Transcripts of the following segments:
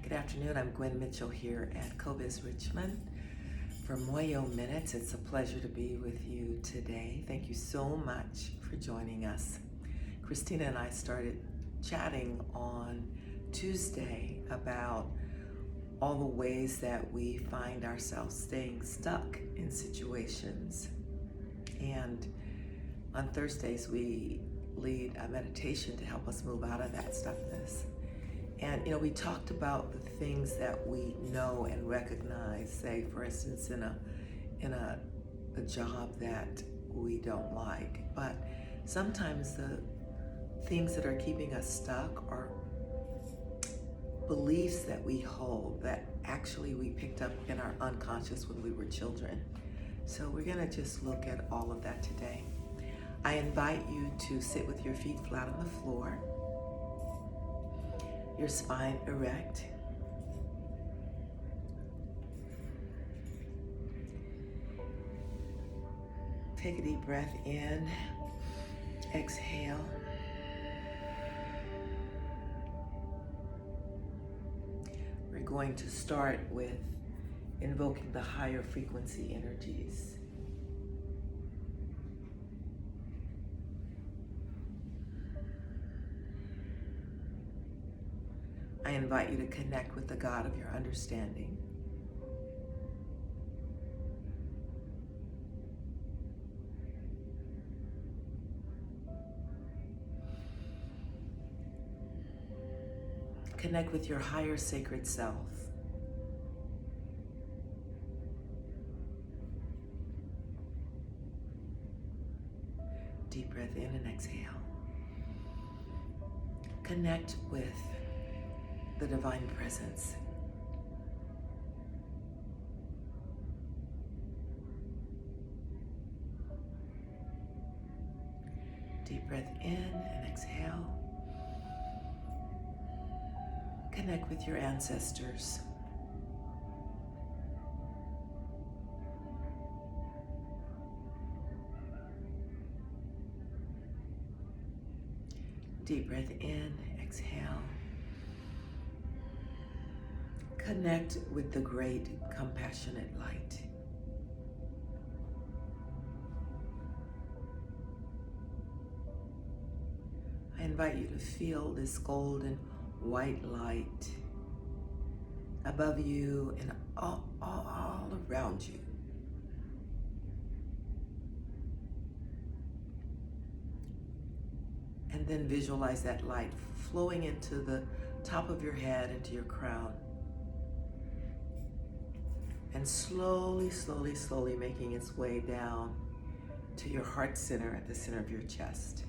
Good afternoon. I'm Gwen Mitchell here at CoBiz Richmond for Moyo Minutes. It's a pleasure to be with you today. Thank you so much for joining us. Christina and I started chatting on Tuesday about all the ways that we find ourselves staying stuck in situations. And on Thursdays, we lead a meditation to help us move out of that stuckness. And we talked about the things that we know and recognize. Say, for instance, in a job that we don't like, but sometimes the things that are keeping us stuck are beliefs that we hold that actually we picked up in our unconscious when we were children. So we're gonna just look at all of that today. I invite you to sit with your feet flat on the floor, your spine erect. Take a deep breath in, exhale. We're going to start with invoking the higher frequency energies. I invite you to connect with the God of your understanding. Connect with your higher sacred self. Deep breath in and exhale. Connect with the divine presence. Deep breath in and exhale. Connect with your ancestors. Deep breath in, exhale. Connect with the great compassionate light. I invite you to feel this golden white light above you and all around you. And then visualize that light flowing into the top of your head, into your crown. And slowly, slowly, slowly making its way down to your heart center at the center of your chest.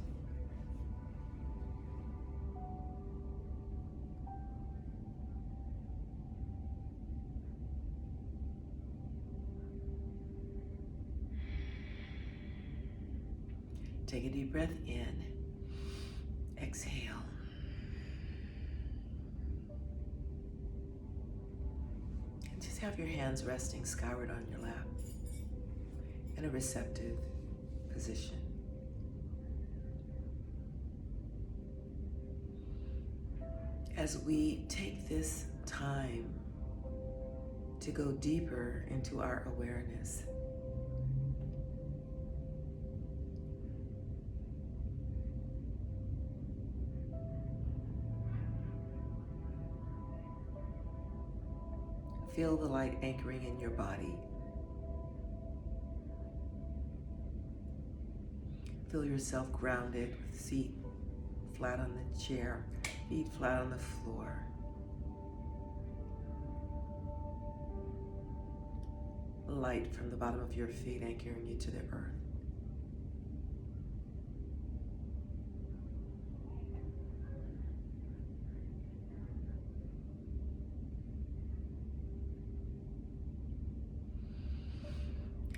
Take a deep breath in, exhale. And just have your hands resting skyward on your lap in a receptive position. As we take this time to go deeper into our awareness, feel the light anchoring in your body. Feel yourself grounded with feet flat on the chair, feet flat on the floor. Light from the bottom of your feet anchoring you to the earth.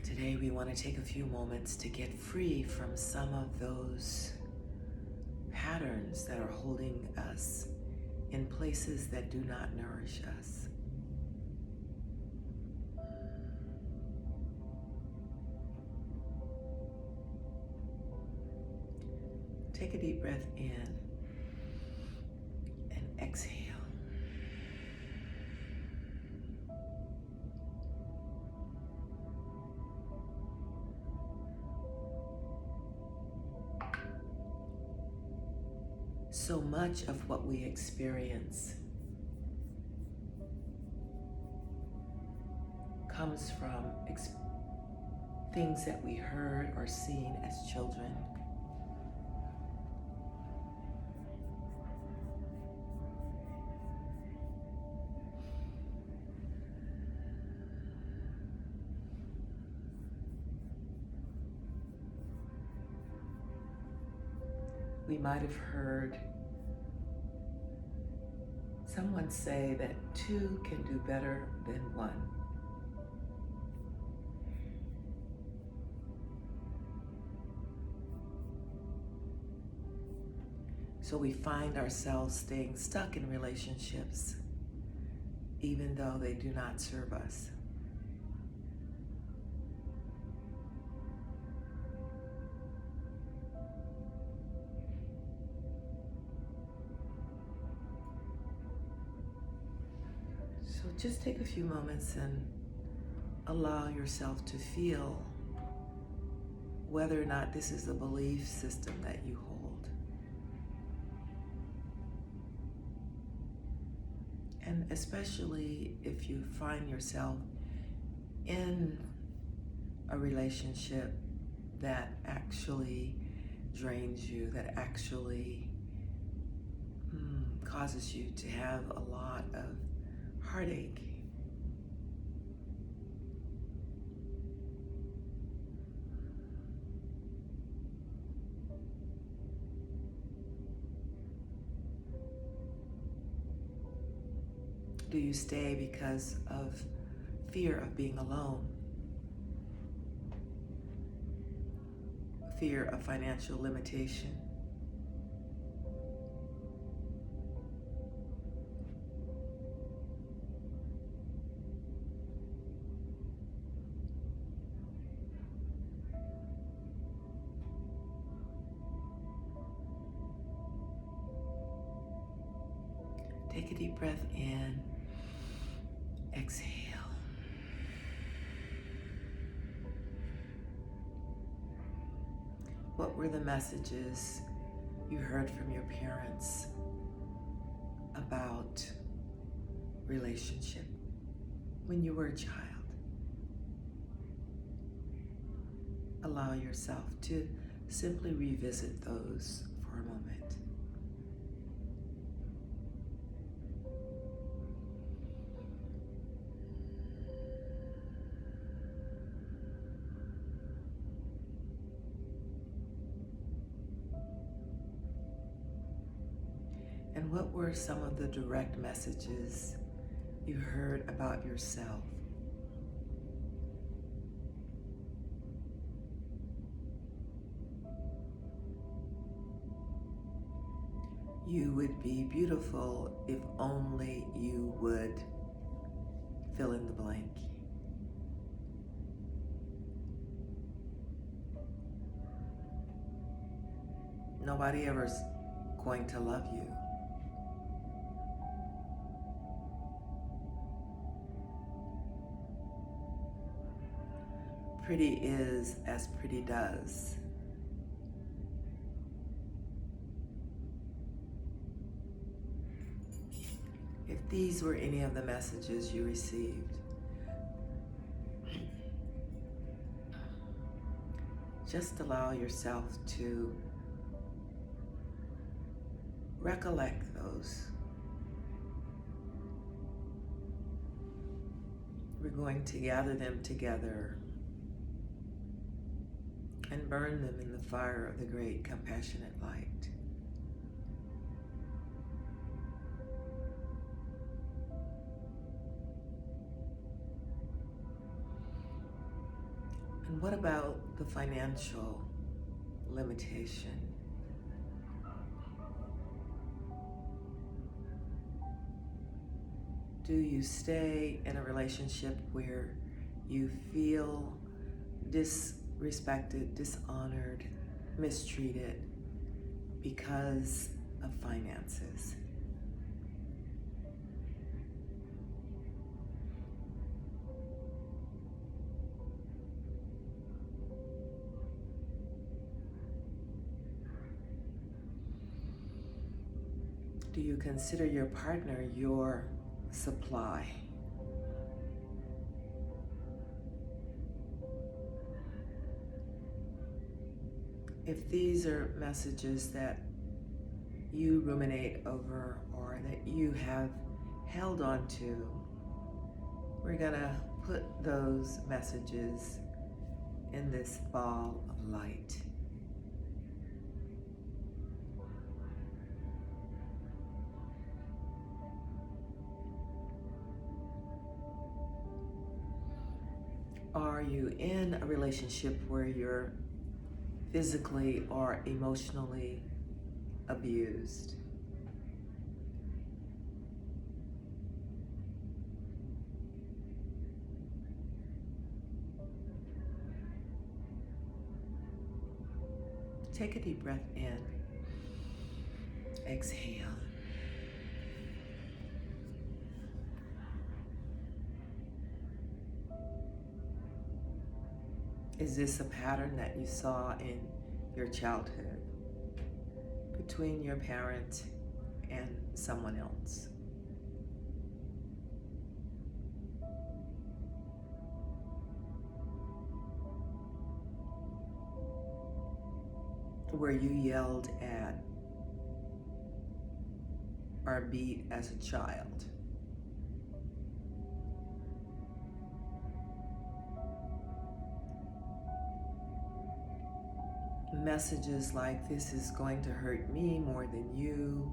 Today we want to take a few moments to get free from some of those patterns that are holding us in places that do not nourish us. Take a deep breath in and exhale. So much of what we experience comes from things that we heard or seen as children. We might have heard someone say that two can do better than one. So we find ourselves staying stuck in relationships, even though they do not serve us. So just take a few moments and allow yourself to feel whether or not this is a belief system that you hold. And especially if you find yourself in a relationship that actually drains you, that actually causes you to have a lot of heartache. Do you stay because of fear of being alone? Fear of financial limitation? Take a deep breath in. Exhale. What were the messages you heard from your parents about relationship when you were a child? Allow yourself to simply revisit those for a moment. And what were some of the direct messages you heard about yourself? You would be beautiful if only you would fill in the blank. Nobody ever's going to love you. Pretty is as pretty does. If these were any of the messages you received, just allow yourself to recollect those. We're going to gather them together and burn them in the fire of the great compassionate light. And what about the financial limitation? Do you stay in a relationship where you feel disrespected, dishonored, mistreated because of finances? Do you consider your partner your supply? If these are messages that you ruminate over or that you have held on to, we're gonna put those messages in this ball of light. Are you in a relationship where you're physically or emotionally abused? Take a deep breath in. Exhale. Is this a pattern that you saw in your childhood between your parent and someone else? Were you yelled at or beat as a child? Messages like, this is going to hurt me more than you.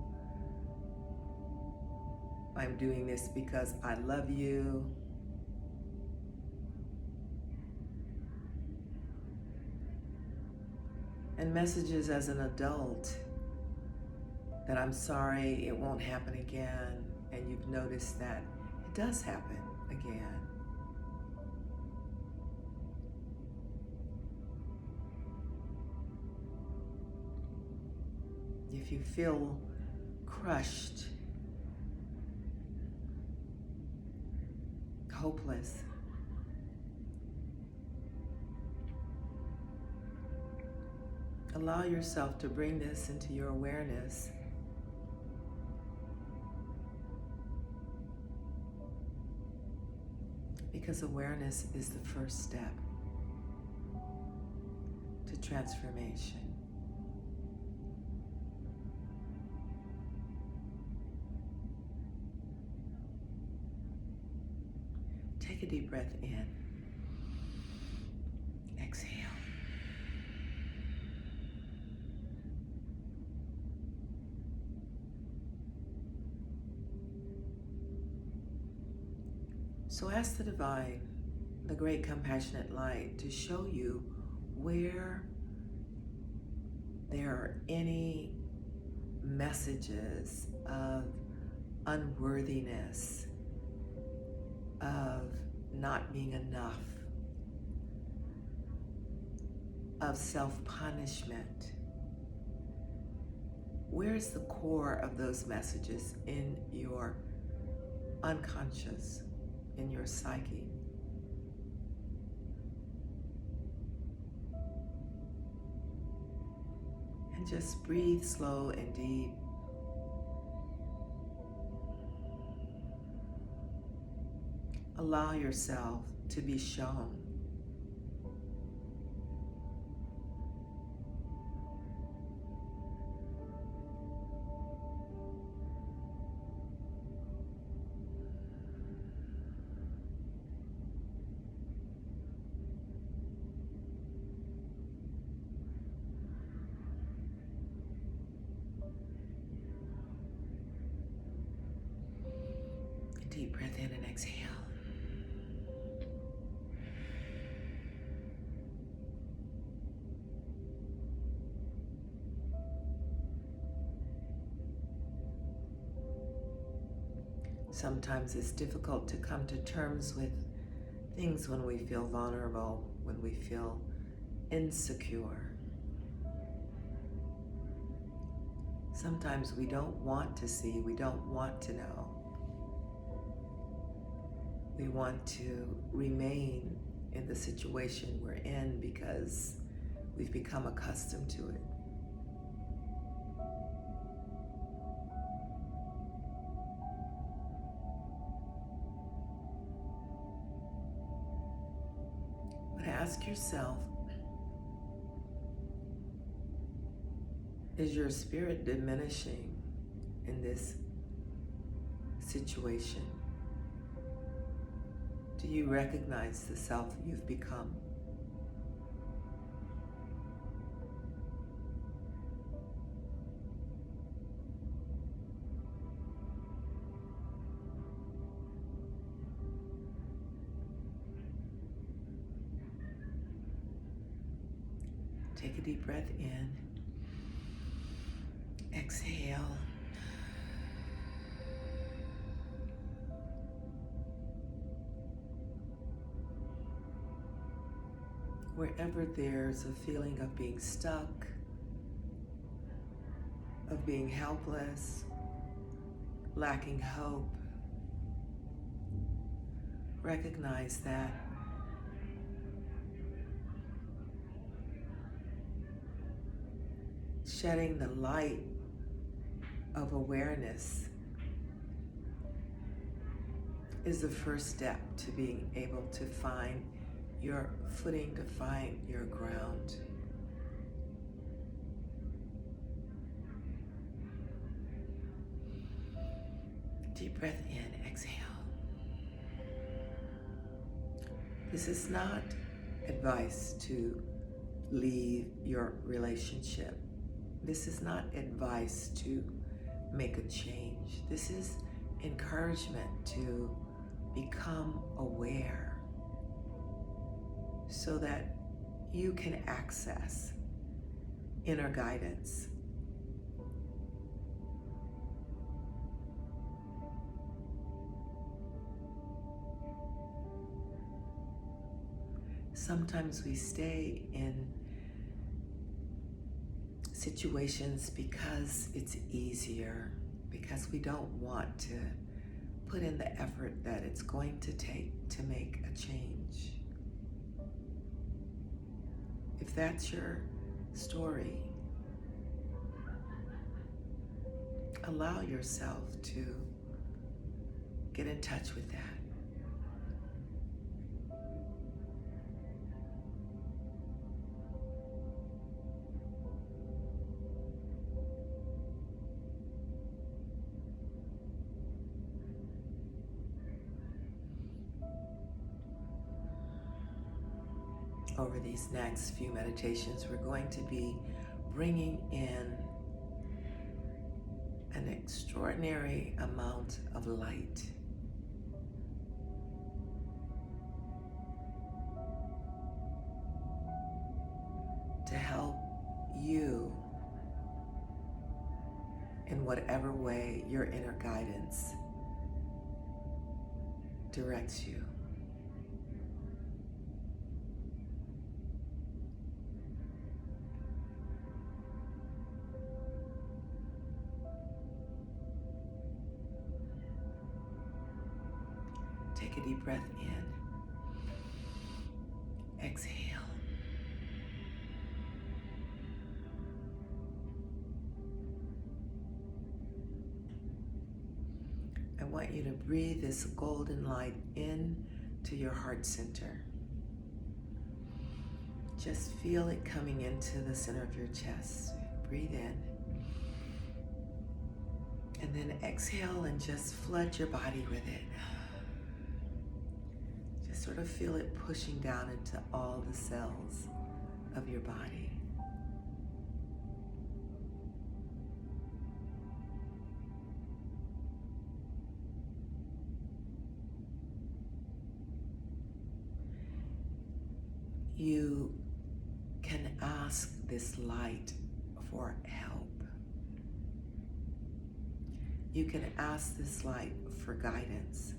I'm doing this because I love you. And messages as an adult that I'm sorry, it won't happen again. And you've noticed that it does happen again. If you feel crushed, hopeless, allow yourself to bring this into your awareness. Because awareness is the first step to transformation. Take a deep breath in. Exhale. So ask the divine, the great compassionate light, to show you where there are any messages of unworthiness, of not being enough, of self-punishment. Where's the core of those messages in your unconscious, in your psyche? And just breathe slow and deep. Allow yourself to be shown. Deep breath in and exhale. Sometimes it's difficult to come to terms with things when we feel vulnerable, when we feel insecure. Sometimes we don't want to see, we don't want to know. We want to remain in the situation we're in because we've become accustomed to it. ask yourself, is your spirit diminishing in this situation? Do you recognize the self you've become? Take a deep breath in. Exhale. Wherever there's a feeling of being stuck, of being helpless, lacking hope, recognize that shedding the light of awareness is the first step to being able to find your footing, to find your ground. Deep breath in, exhale. This is not advice to leave your relationship. This is not advice to make a change. This is encouragement to become aware so that you can access inner guidance. Sometimes we stay in situations because it's easier, because we don't want to put in the effort that it's going to take to make a change. If that's your story, allow yourself to get in touch with that. Over these next few meditations, we're going to be bringing in an extraordinary amount of light. To help you in whatever way your inner guidance directs you. Take a deep breath in. Exhale. I want you to breathe this golden light in to your heart center. Just feel it coming into the center of your chest. Breathe in. And then exhale and just flood your body with it. Just sort of feel it pushing down into all the cells of your body. You can ask this light for help. You can ask this light for guidance.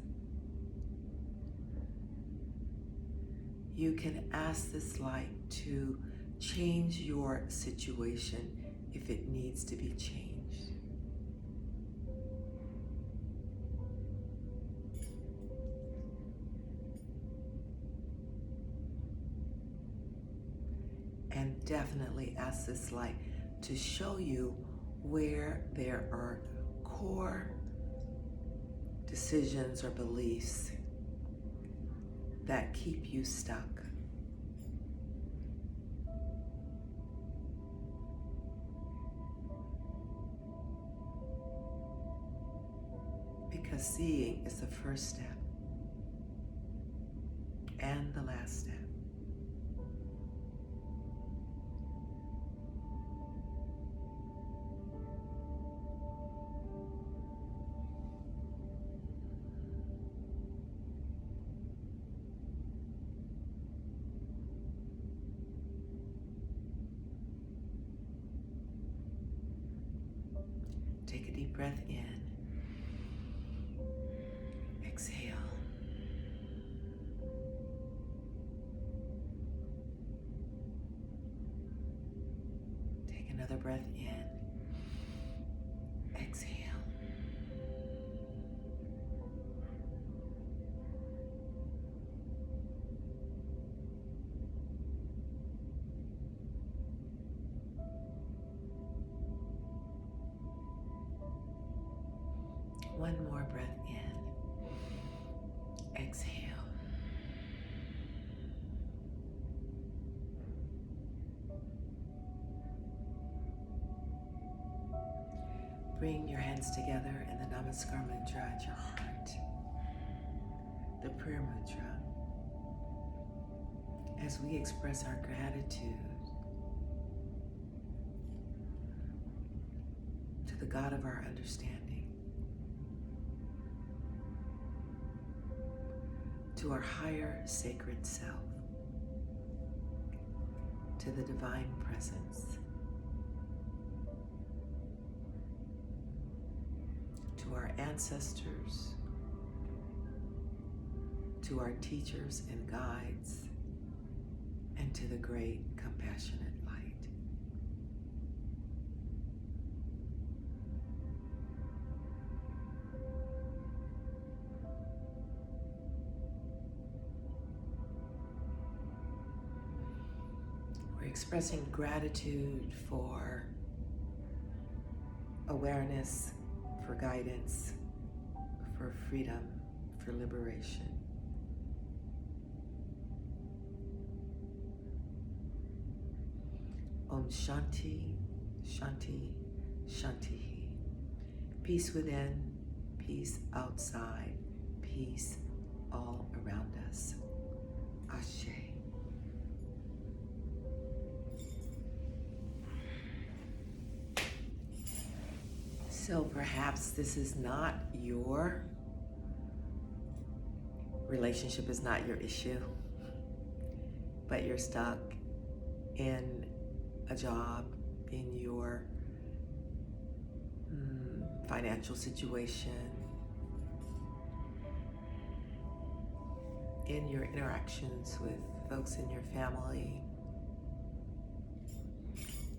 You can ask this light to change your situation if it needs to be changed. And definitely ask this light to show you where there are core decisions or beliefs that keep you stuck. because seeing is the first step and the last step. Take a deep breath in. Exhale. Take another breath in. Exhale. One more breath in. Exhale. Bring your hands together in the Namaskar Mudra at your heart, the prayer mudra, as we express our gratitude to the God of our understanding, to our higher sacred self, to the divine presence, to our ancestors, to our teachers and guides, and to the great compassionate light. We're expressing gratitude for awareness, for guidance, for freedom, for liberation. Om Shanti, Shanti, Shanti. Peace within, peace outside, peace all around us. Ashe. So perhaps this is not your relationship, is not your issue, but you're stuck in a job, in your financial situation, in your interactions with folks in your family.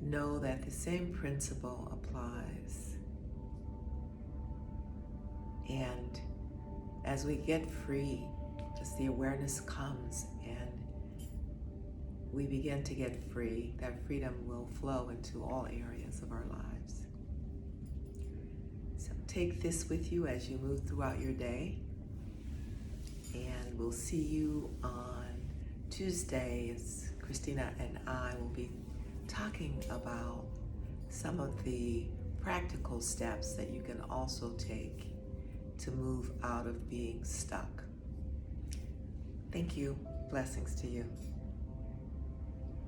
Know that the same principle applies. And as we get free, as the awareness comes and we begin to get free, that freedom will flow into all areas of our lives. So take this with you as you move throughout your day. And we'll see you on Tuesday as Christina and I will be talking about some of the practical steps that you can also take to move out of being stuck. Thank you. Blessings to you.